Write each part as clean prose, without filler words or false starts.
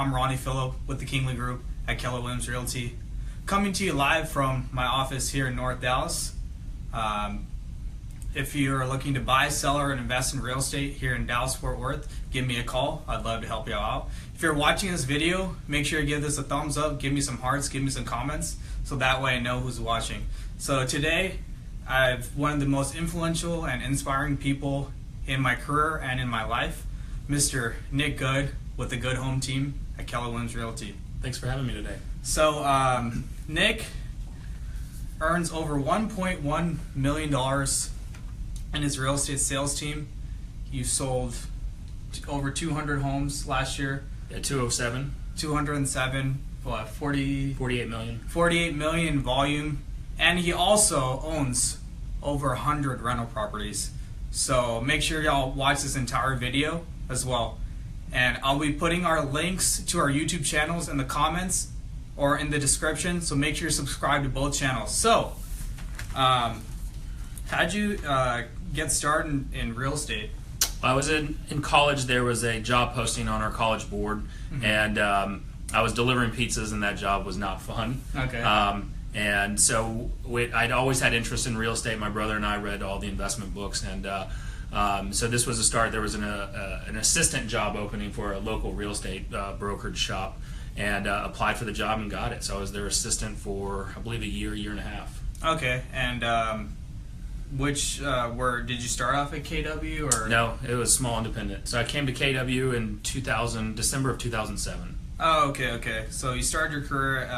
I'm Ronny with the Kingley Group at Keller Williams Realty, coming to you live from my office here in North Dallas. If you're looking to buy, sell, or invest in real estate here in Dallas-Fort Worth, give me a call. I'd love to help you out. If you're watching this video, make sure you give this a thumbs up, give me some hearts, give me some comments, so that way I know who's watching. So today, I've one of the most influential and inspiring people in my career and in my life, Mr. Nick Good with the Good Home team at Keller Williams Realty. Thanks for having me today. So Nick earns over $1.1 million in his real estate sales team. You sold over 200 homes last year. Yeah, 207. 207, what, 48 million. 48 million volume. And he also owns over 100 rental properties. So make sure y'all watch this entire video as well. And I'll be putting our links to our YouTube channels in the comments or in the description. So make sure you subscribe to both channels. So, how'd you get started in real estate? I was in college. There was a job posting on our college board, and I was delivering pizzas, and that job was not fun. Okay. And so I'd always had interest in real estate. My brother and I read all the investment books, and so this was a start. There was an assistant job opening for a local real estate brokerage shop, and applied for the job and got it. So I was their assistant for, I believe, a year and a half. Okay. And did you start off at KW or? No, it was small independent. So I came to KW in December of 2007. Oh, okay. So you started your career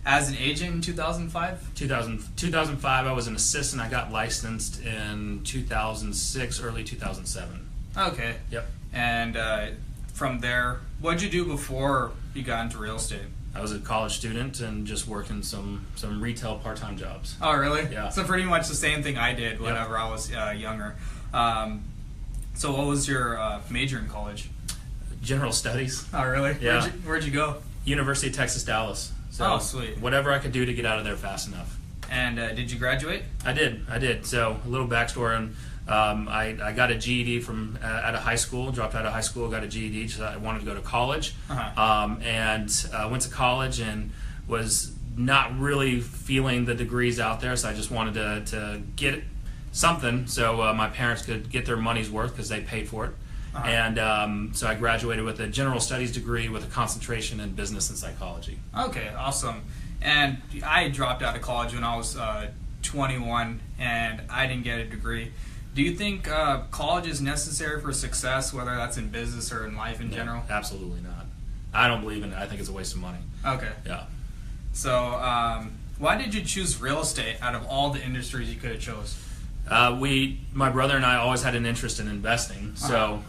as an agent in 2005? 2005, I was an assistant. I got licensed in 2006, early 2007. Okay. Yep. And from there, what did you do before you got into real estate? I was a college student and just working some retail part-time jobs. Oh, really? Yeah. So pretty much the same thing I did whenever I was younger. So what was your major in college? General studies. Oh, really? Yeah. Where'd you go? University of Texas, Dallas. So sweet. Whatever I could do to get out of there fast enough. And did you graduate? I did. So a little backstory on I got a GED from out of high school, dropped out of high school, got a GED, so I wanted to go to college. And went to college and was not really feeling the degrees out there, so I just wanted to get something so my parents could get their money's worth because they paid for it. And so I graduated with a general studies degree with a concentration in business and psychology. Okay, awesome. And I dropped out of college when I was 21, and I didn't get a degree. Do you think college is necessary for success, whether that's in business or in life in general? Absolutely not. I don't believe in it. I think it's a waste of money. Okay. Yeah. So why did you choose real estate out of all the industries you could have chose? My brother and I always had an interest in investing, so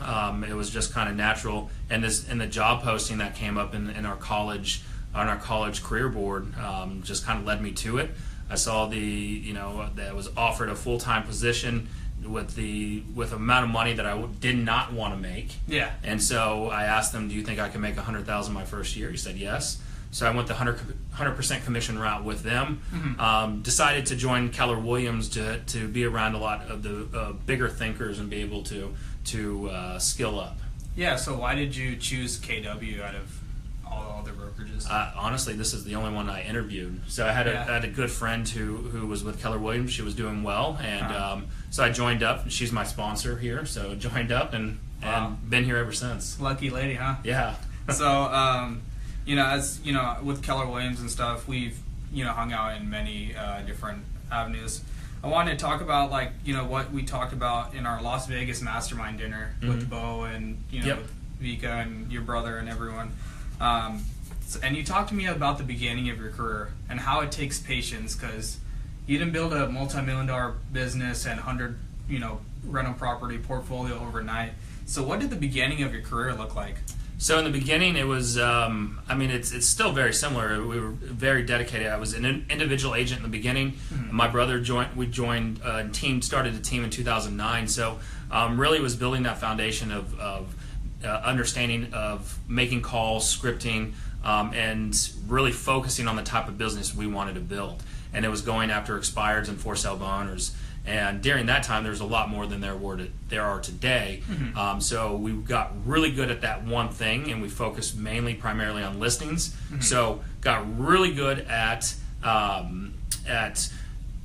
it was just kind of natural. And the job posting that came up in our college, on our college career board, just kind of led me to it. I saw that was offered a full-time position with amount of money that I did not want to make. Yeah. And so I asked him, "Do you think I can make $100,000 my first year?" He said yes. So I went the 100% commission route with them. Decided to join Keller Williams to be around a lot of the bigger thinkers and be able to skill up. Yeah. So why did you choose KW out of all other brokerages? Honestly, this is the only one I interviewed. So I had a good friend who was with Keller Williams. She was doing well, and so I joined up. She's my sponsor here, so joined up and been here ever since. Lucky lady, huh? Yeah. So. With Keller Williams and stuff, we've, hung out in many different avenues. I wanted to talk about, what we talked about in our Las Vegas mastermind dinner with Bo and, Vika and your brother and everyone. And you talked to me about the beginning of your career and how it takes patience, because you didn't build a multi-million-dollar business and 100, rental property portfolio overnight. So what did the beginning of your career look like? So in the beginning, it was, it's still very similar. We were very dedicated. I was an individual agent in the beginning. My brother started a team in 2009. So really was building that foundation of understanding of making calls, scripting, and really focusing on the type of business we wanted to build. And it was going after expireds and for sale by owners. And during that time, there's a lot more than there are today. So we got really good at that one thing, and we focused primarily on listings. So got really good at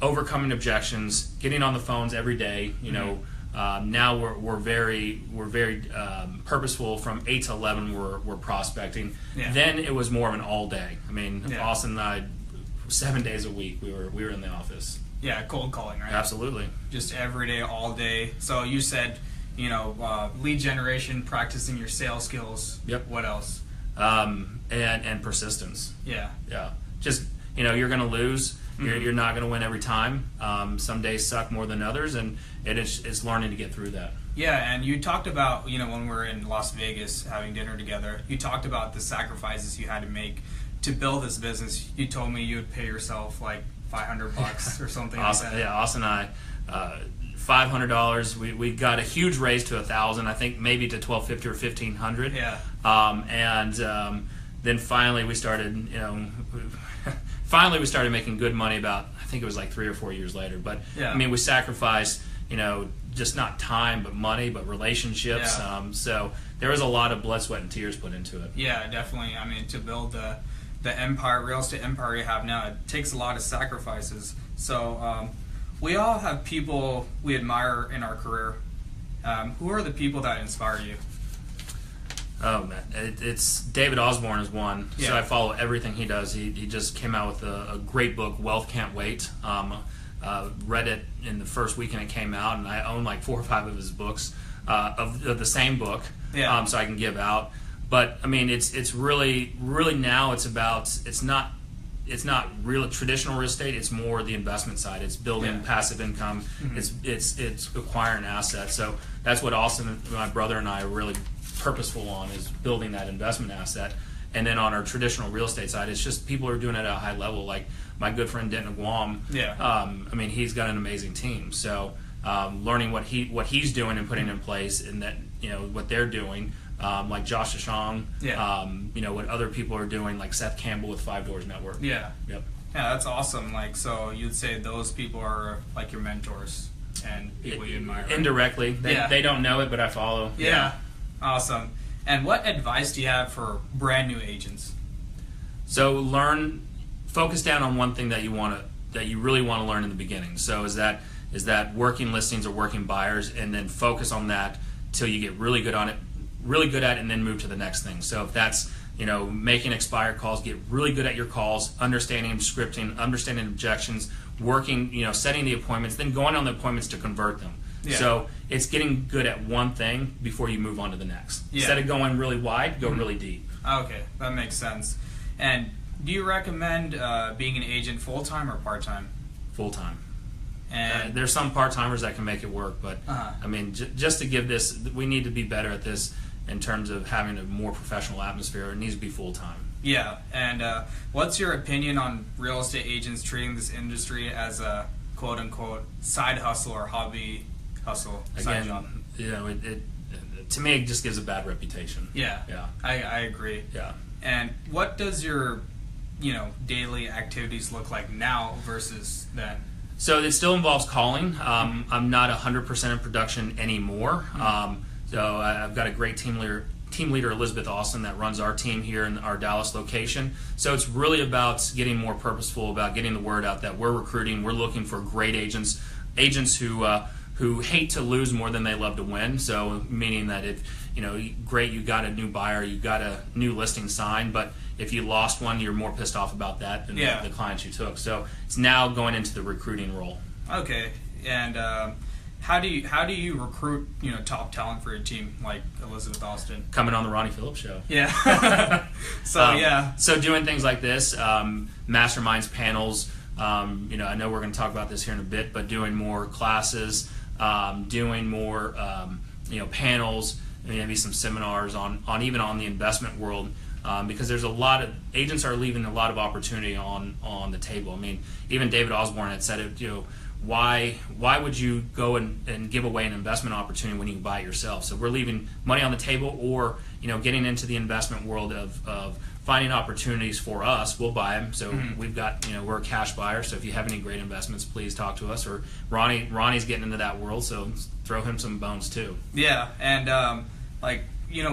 overcoming objections, getting on the phones every day. Now we're very purposeful. From 8 to 11, we're prospecting. Then it was more of an all day. I mean, Austin and I, 7 days a week, we were in the office. Yeah, cold calling, right? Absolutely. Just every day, all day. So you said, lead generation, practicing your sales skills. Yep. What else? And persistence. Yeah. Yeah. Just, you're going to lose. You're not going to win every time. Some days suck more than others, and it's learning to get through that. Yeah, and you talked about, when we were in Las Vegas having dinner together, you talked about the sacrifices you had to make to build this business. You told me you would pay yourself like $500 or something like that. Yeah, Austin and I, $500. We got a huge raise to $1,000. I think maybe to $1,250 or $1,500. Yeah. Then finally we started, making good money about, I think it was like 3 or 4 years later. But yeah. I mean, we sacrificed, just not time, but money, but relationships. Yeah. So there was a lot of blood, sweat, and tears put into it. Yeah, definitely. I mean, to build the real estate empire you have now, it takes a lot of sacrifices. So we all have people we admire in our career. Who are the people that inspire you? Oh man, it's David Osborne is one. Yeah. So I follow everything he does. He just came out with a great book, Wealth Can't Wait. Read it in the first weekend it came out, and I own like 4 or 5 of his books of the same book. Yeah. So I can give out. But I mean, it's really now it's not real traditional real estate. It's more the investment side. It's building passive income. It's acquiring assets. So that's what Austin, my brother, and I are really purposeful on, is building that investment asset. And then on our traditional real estate side, it's just people are doing it at a high level. Like my good friend Denton Guam. Yeah. I mean, he's got an amazing team. So learning what he's doing and putting in place, and that what they're doing. Like Josh Ashong, what other people are doing, like Seth Campbell with 5 Doors Network. Yeah. Yep. Yeah, that's awesome. Like, so you'd say those people are like your mentors and people you admire. Right? Indirectly, they don't know it, but I follow. Yeah. Awesome. And what advice do you have for brand new agents? So focus down on one thing that you really want to learn in the beginning. So is that working listings or working buyers, and then focus on that till you get really good at it, and then move to the next thing. So if that's making expired calls, get really good at your calls, understanding scripting, understanding objections, working, setting the appointments, then going on the appointments to convert them. Yeah. So it's getting good at one thing before you move on to the next. Yeah. Instead of going really wide, go really deep. Okay, that makes sense. And do you recommend being an agent full-time or part-time? Full-time. And there's some part-timers that can make it work, but I mean, just to give this, we need to be better at this in terms of having a more professional atmosphere. It needs to be full-time. Yeah, and what's your opinion on real estate agents treating this industry as a quote-unquote side hustle or hobby hustle? Side job? It to me, it just gives a bad reputation. Yeah, I agree. Yeah. And what does your daily activities look like now versus then? So it still involves calling. I'm not 100% in production anymore. So I've got a great team leader, Elizabeth Austin, that runs our team here in our Dallas location. So it's really about getting more purposeful about getting the word out that we're recruiting. We're looking for great agents who hate to lose more than they love to win. So meaning that if great, you got a new buyer, you got a new listing signed, but if you lost one, you're more pissed off about that than the clients you took. So it's now going into the recruiting role. Okay, and how do you recruit top talent for your team like Elizabeth Austin? Coming on the Ronny Phillips show. Yeah. So doing things like this, masterminds, panels. I know we're going to talk about this here in a bit, but doing more classes, doing more panels, maybe some seminars on even on the investment world. Because there's a lot of agents are leaving a lot of opportunity on the table. I mean, even David Osborne had said it. Why would you go and give away an investment opportunity when you can buy it yourself? So we're leaving money on the table, or getting into the investment world of finding opportunities for us. We'll buy them. So we've got, we're a cash buyer. So if you have any great investments, please talk to us. Or Ronny's getting into that world, so throw him some bones too. Yeah, and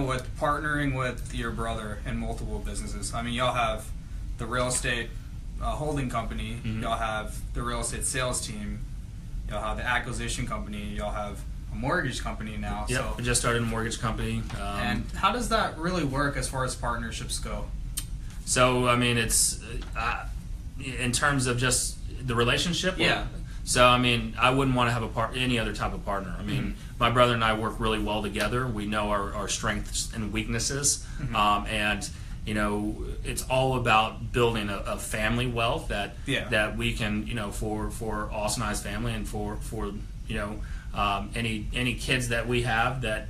with partnering with your brother in multiple businesses, I mean, y'all have the real estate holding company, y'all have the real estate sales team, y'all have the acquisition company, y'all have a mortgage company now. Yep, so we just started a mortgage company. And how does that really work as far as partnerships go? So, I mean, it's in terms of just the relationship. Yeah. So, I mean, I wouldn't want to have any other type of partner. I mean, my brother and I work really well together. We know our strengths and weaknesses, and it's all about building a family wealth that we can, for Austin and I's family, and for any kids that we have that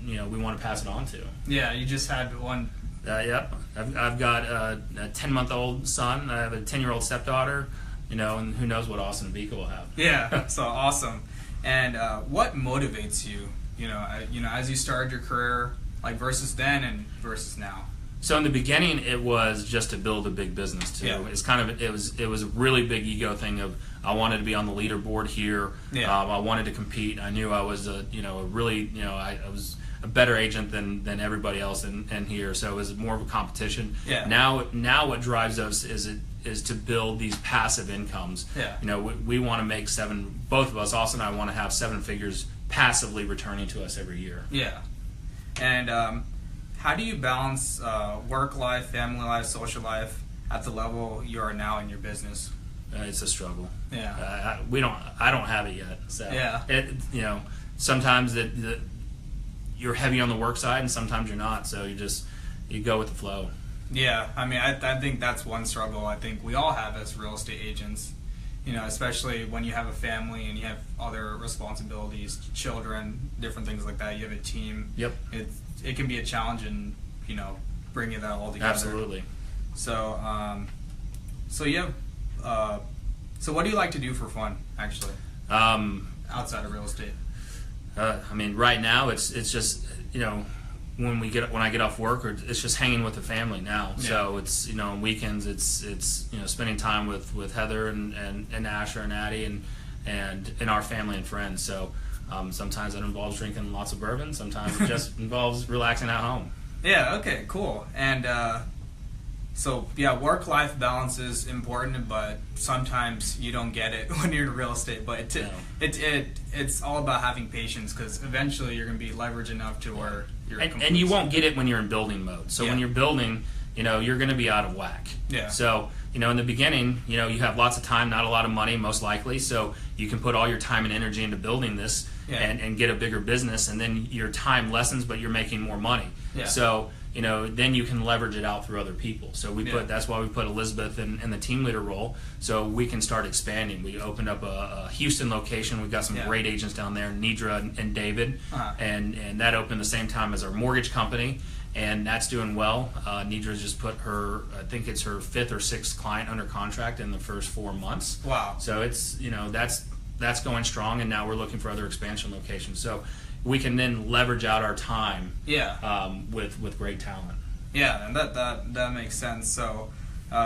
we want to pass it on to. Yeah, you just had one. Yep, I've got a 10-month-old son. I have a 10-year-old stepdaughter. And who knows what Austin and Vika will have. Yeah, so awesome. And what motivates you? As you started your career, like versus then and versus now. So in the beginning, it was just to build a big business too. Yeah. It's kind of it was a really big ego thing of I wanted to be on the leaderboard here. Yeah. I wanted to compete. I knew I was I was a better agent than everybody else in here. So it was more of a competition. Yeah. Now what drives us is to build these passive incomes. Yeah. We want to make both of us, Austin and I, want to have 7 figures passively returning to us every year. Yeah. And how do you balance work life, family life, social life at the level you are now in your business? It's a struggle. Yeah. I don't have it yet. So yeah. Sometimes you're heavy on the work side, and sometimes you're not. So you go with the flow. Yeah, I mean, I think that's one struggle I think we all have as real estate agents, especially when you have a family and you have other responsibilities, children, different things like that. You have a team. Yep. It can be a challenge in, bringing that all together. Absolutely. So, so what do you like to do for fun, actually, outside of real estate? I mean, right now it's just, when I get off work, or it's just hanging with the family now. Yeah. So it's on weekends it's spending time with Heather and Asher and Addie and our family and friends. So sometimes it involves drinking lots of bourbon. Sometimes it just involves relaxing at home. Yeah. Okay. Cool. And work-life balance is important, but sometimes you don't get it when you're in real estate. But it's all about having patience, because eventually you're going to be leveraged enough to where you're and you won't get it when you're in building mode. So when you're building, you're going to be out of whack. Yeah. So in the beginning, you have lots of time, not a lot of money, most likely. So you can put all your time and energy into building this and get a bigger business, and then your time lessens, but you're making more money. Yeah. So then you can leverage it out through other people. So that's why we put Elizabeth in the team leader role, so we can start expanding. We opened up a Houston location. We've got some great agents down there, Nidra and David, and that opened the same time as our mortgage company, and that's doing well. Nidra's just put I think it's her 5th or 6th client under contract in the first 4 months. Wow. So it's that's going strong, and now we're looking for other expansion locations. So we can then leverage out our time with great talent. Yeah, and that makes sense. So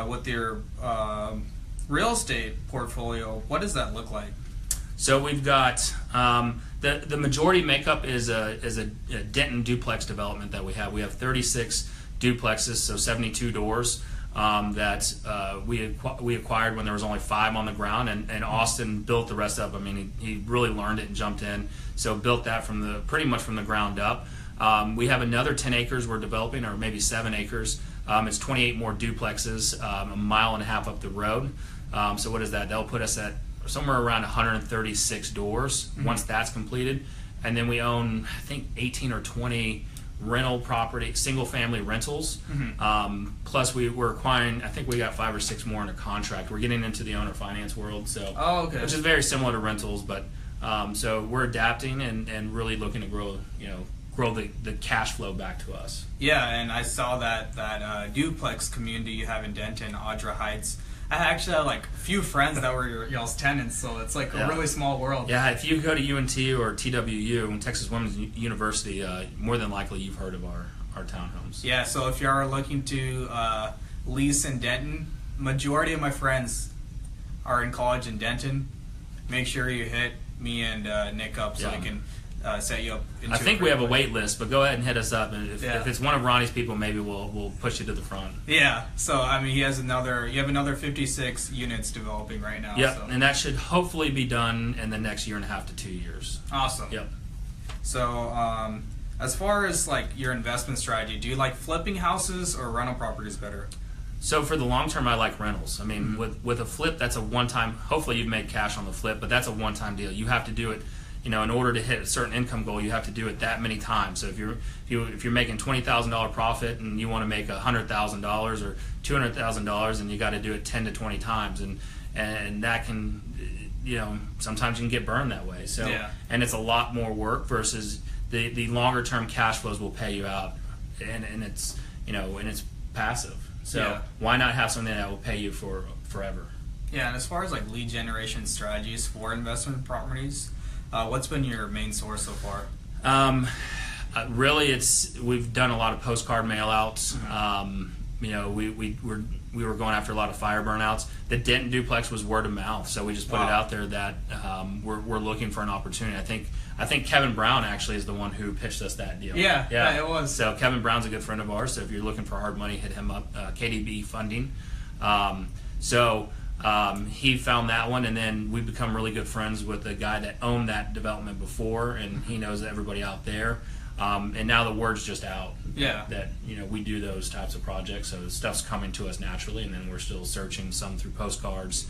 with your real estate portfolio, what does that look like? So we've got the majority makeup is a Denton duplex development that we have. We have 36 duplexes, so 72 doors that we acquired when there was only 5 on the ground, and Austin built the rest up. I mean, he really learned it and jumped in, so built that pretty much from the ground up. We have another 10 acres we're developing, or maybe 7 acres. It's 28 more duplexes, a mile and a half up the road. So what is that? That'll put us at somewhere around 136 doors once that's completed. And then we own, I think, 18 or 20 rental property, single family rentals. Plus we're acquiring, I think we got 5 or 6 more under contract. We're getting into the owner finance world, so which is very similar to rentals, but so we're adapting and really looking to grow the cash flow back to us. Yeah, and I saw that duplex community you have in Denton, Audra Heights. I actually had like a few friends that were y'all's tenants, so it's like a really small world. Yeah, if you go to UNT or TWU, Texas Women's University, more than likely you've heard of our townhomes. Yeah, so if you are looking to lease in Denton, majority of my friends are in college in Denton. Make sure you hit me and Nick up so we can set you up. I think we have a wait list, but go ahead and hit us up. And if it's one of Ronnie's people, maybe we'll push you to the front. Yeah. So I mean, you have another 56 units developing right now. Yep. So. And that should hopefully be done in the next 1.5 to 2 years. Awesome. Yep. So as far as like your investment strategy, do you like flipping houses or rental properties better? So for the long term, I like rentals. I mean, with a flip, that's a one-time. Hopefully, you've made cash on the flip, but that's a one-time deal. You have to do it. In order to hit a certain income goal, you have to do it that many times. So if you're making $20,000 profit and you want to make $100,000 or $200,000, and you got to do it 10 to 20 times, and that can, sometimes you can get burned that way. So and it's a lot more work versus the longer term cash flows will pay you out, and it's and it's passive. So why not have something that will pay you for forever? Yeah, and as far as like lead generation strategies for investment properties, what's been your main source so far? Really, we've done a lot of postcard mailouts. We were going after a lot of fire burnouts. The Denton duplex was word of mouth, so we just put it out there that we're looking for an opportunity. I think Kevin Brown actually is the one who pitched us that deal. Yeah, it was. So Kevin Brown's a good friend of ours. So if you're looking for hard money, hit him up. KDB Funding. He found that one, and then we've become really good friends with the guy that owned that development before, and he knows everybody out there. And now the word's just out that we do those types of projects, so stuff's coming to us naturally, and then we're still searching some through postcards,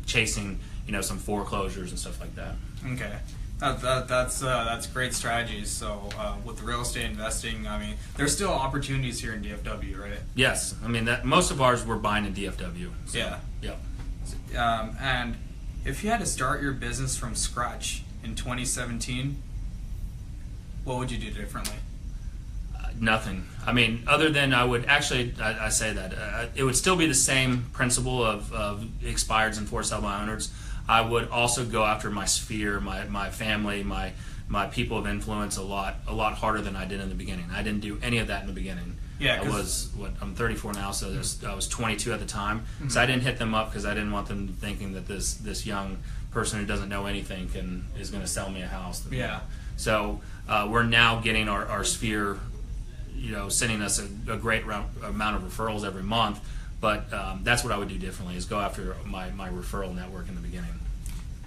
chasing some foreclosures and stuff like that. Okay. That's great strategies. So with real estate investing, I mean, there's still opportunities here in DFW, right? Yes, I mean that most of ours we're buying in DFW. So, yeah. Yep. And if you had to start your business from scratch in 2017, what would you do differently? Nothing. I mean, other than I would actually, I say that it would still be the same principle of expireds and forced sale by owners. I would also go after my sphere, my family, my people of influence a lot harder than I did in the beginning. I didn't do any of that in the beginning. Yeah, I'm 34 now, so I was 22 at the time. Mm-hmm. So I didn't hit them up because I didn't want them thinking that this young person who doesn't know anything is going to sell me a house. Yeah. So we're now getting our sphere, sending us a great amount of referrals every month. But that's what I would do differently, is go after my referral network in the beginning.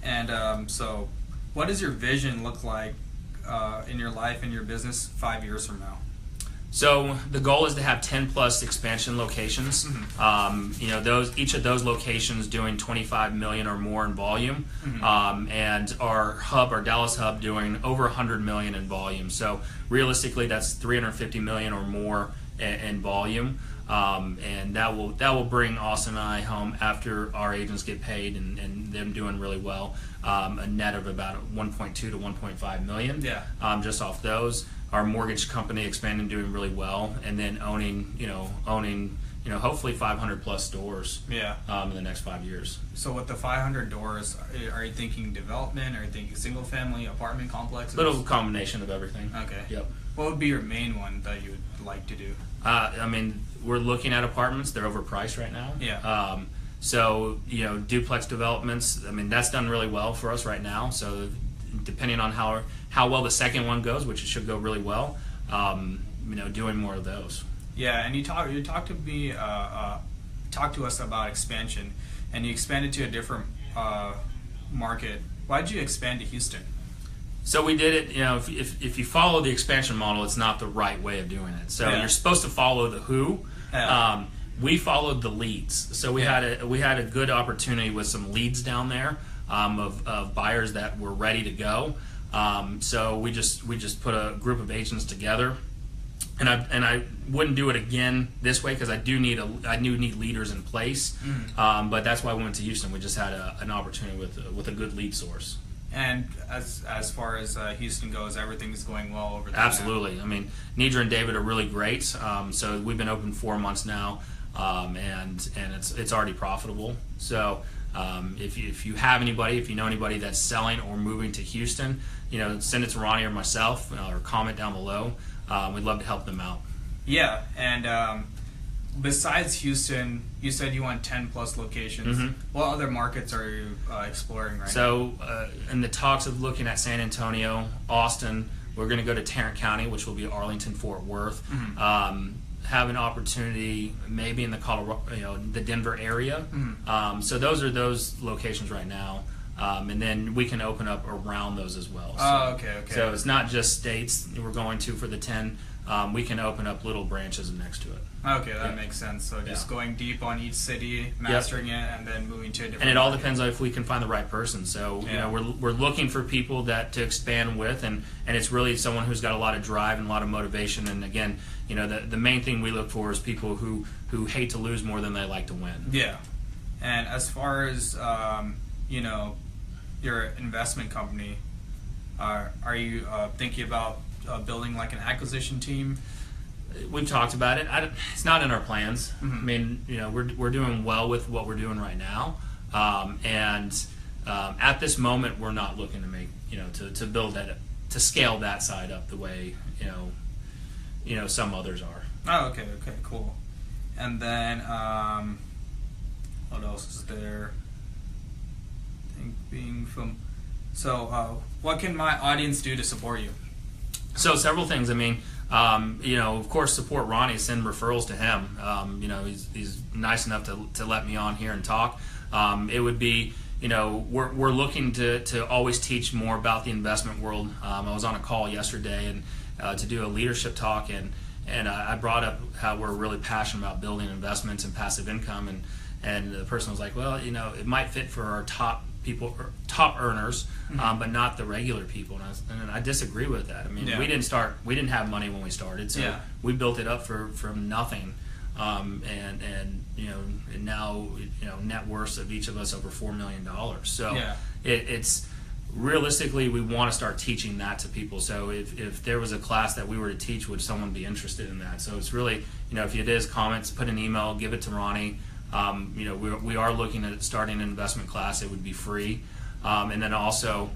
And so what does your vision look like in your life and your business 5 years from now? So the goal is to have 10 plus expansion locations. Mm-hmm. Each of those locations doing 25 million or more in volume, and our Dallas hub, doing over 100 million in volume. So realistically, that's 350 million or more in volume. And that will bring Austin and I home after our agents get paid and them doing really well, a net of about 1.2 to 1.5 million. Yeah. Just off those. Our mortgage company expanding, doing really well, and then owning hopefully 500 plus stores. Yeah. In the next 5 years. So with the 500 doors, are you thinking development? Are you thinking single family apartment complexes? Little combination of everything. Okay. Yep. What would be your main one that you would like to do? I mean, we're looking at apartments. They're overpriced right now. Yeah. So duplex developments. I mean, that's done really well for us right now. So depending on how well the second one goes, which it should go really well, doing more of those. Yeah, and you talked to us about expansion, and you expanded to a different market. Why did you expand to Houston? So we did it. If you follow the expansion model, it's not the right way of doing it. So you're supposed to follow the who. Yeah. We folled the leads. So we had a good opportunity with some leads down there of buyers that were ready to go. So we just put a group of agents together, and I wouldn't do it again this way because I do need leaders in place. Mm-hmm. But that's why we went to Houston. We just had an opportunity with a good lead source. And as far as Houston goes, everything's going well over there. Absolutely. Now. I mean, Nidra and David are really great. So we've been open 4 months now, and it's already profitable. So if you have anybody, if you know anybody that's selling or moving to Houston, send it to Ronny or myself, or comment down below. we'd love to help them out. Yeah, and besides Houston, you said you want 10 plus locations. Mm-hmm. What other markets are you exploring right now? So in the talks of looking at San Antonio, Austin, we're going to go to Tarrant County, which will be Arlington, Fort Worth. Mm-hmm. Have an opportunity maybe in the Colorado, the Denver area. Mm-hmm. So those are those locations right now. And then we can open up around those as well. So, okay. So it's not just states we're going to for the 10. We can open up little branches next to it. Okay, that makes sense. So just going deep on each city, mastering it, and then moving to a different. And it all market. depends on if we can find the right person. So we're looking for people to expand with, and it's really someone who's got a lot of drive and a lot of motivation. And again, the main thing we look for is people who hate to lose more than they like to win. Yeah, and as far as your investment company, are you thinking about building like an acquisition team? We've talked about it. It's not in our plans. Mm-hmm. I mean, we're doing well with what we're doing right now, and at this moment, we're not looking to make to build that, to scale that side up the way some others are. Oh, okay, cool. And then what else is there? What can my audience do to support you? So several things. I mean, of course, support Ronny, send referrals to him. He's nice enough to let me on here and talk. It would be, we're looking to always teach more about the investment world. I was on a call yesterday and to do a leadership talk, and I brought up how we're really passionate about building investments and passive income, and the person was like, well, it might fit for our top earners, but not the regular people. And I disagree with that. I mean, we didn't have money when we started, so we built it up from nothing, and now net worth of each of us over $4 million. So it's realistically, we want to start teaching that to people. So if there was a class that we were to teach, would someone be interested in that? So it's really, if it is comments, put an email, give it to Ronny. We are looking at starting an investment class. It would be free, and then also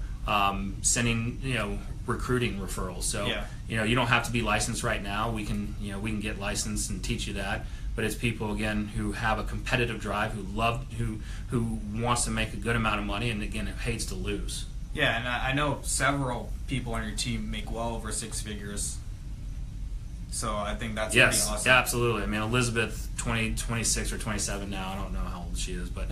sending recruiting referrals. So you don't have to be licensed right now. We can get licensed and teach you that. But it's people again who have a competitive drive, who wants to make a good amount of money, and again who hates to lose. Yeah, and I know several people on your team make well over six figures. So I think that's pretty awesome. Yeah, absolutely. I mean, Elizabeth, 26 or 27 now. I don't know how old she is, but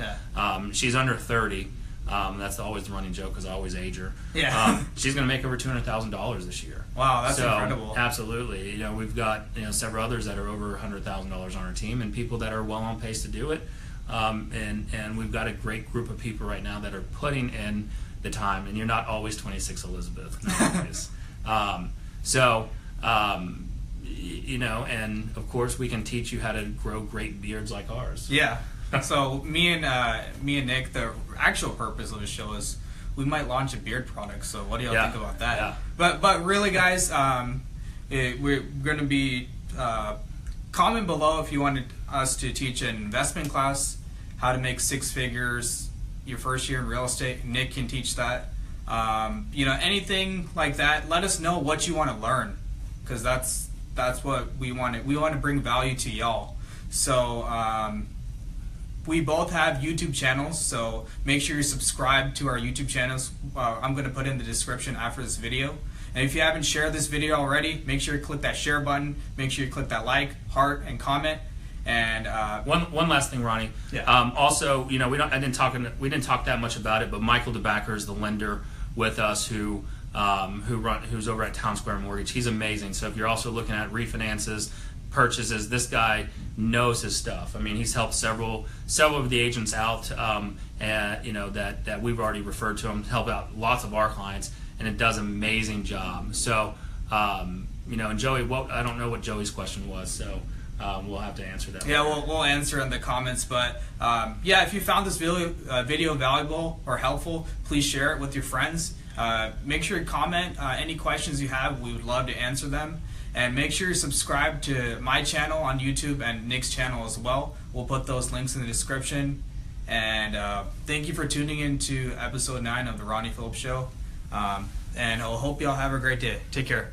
she's under 30. That's always the running joke because I always age her. Yeah. She's going to make over $200,000 this year. Wow, that's incredible. Absolutely. We've got several others that are over $100,000 on our team, and people that are well on pace to do it. And we've got a great group of people right now that are putting in the time. And you're not always 26, Elizabeth. Not always. And of course we can teach you how to grow great beards like ours. Yeah. So me and Nick, the actual purpose of the show is we might launch a beard product. So what do y'all think about that? Yeah. But really, guys, we're going to be comment below if you wanted us to teach an investment class, how to make six figures your first year in real estate. Nick can teach that. Anything like that. Let us know what you want to learn, because that's what we want. We want to bring value to y'all. So we both have YouTube channels, so make sure you subscribe to our YouTube channels. I'm going to put in the description after this video. And if you haven't shared this video already, make sure you click that share button. Make sure you click that like, heart, and comment. And one last thing, Ronny. Yeah. Also, we didn't talk that much about it, but Michael DeBacker is the lender with us who's over at Town Square Mortgage. He's amazing. So if you're also looking at refinances, purchases, this guy knows his stuff. I mean, he's helped several of the agents out, and that we've already referred to him, help out lots of our clients, and it does an amazing job. So, and Joey, I don't know what Joey's question was, so we'll have to answer that. Yeah, we'll answer in the comments. But if you found this video valuable or helpful, please share it with your friends. Make sure you comment any questions you have. We would love to answer them. And make sure you subscribe to my channel on YouTube and Nick's channel as well. We'll put those links in the description. And thank you for tuning in to episode 9 of the Ronny Phillips Show. And I hope y'all have a great day. Take care.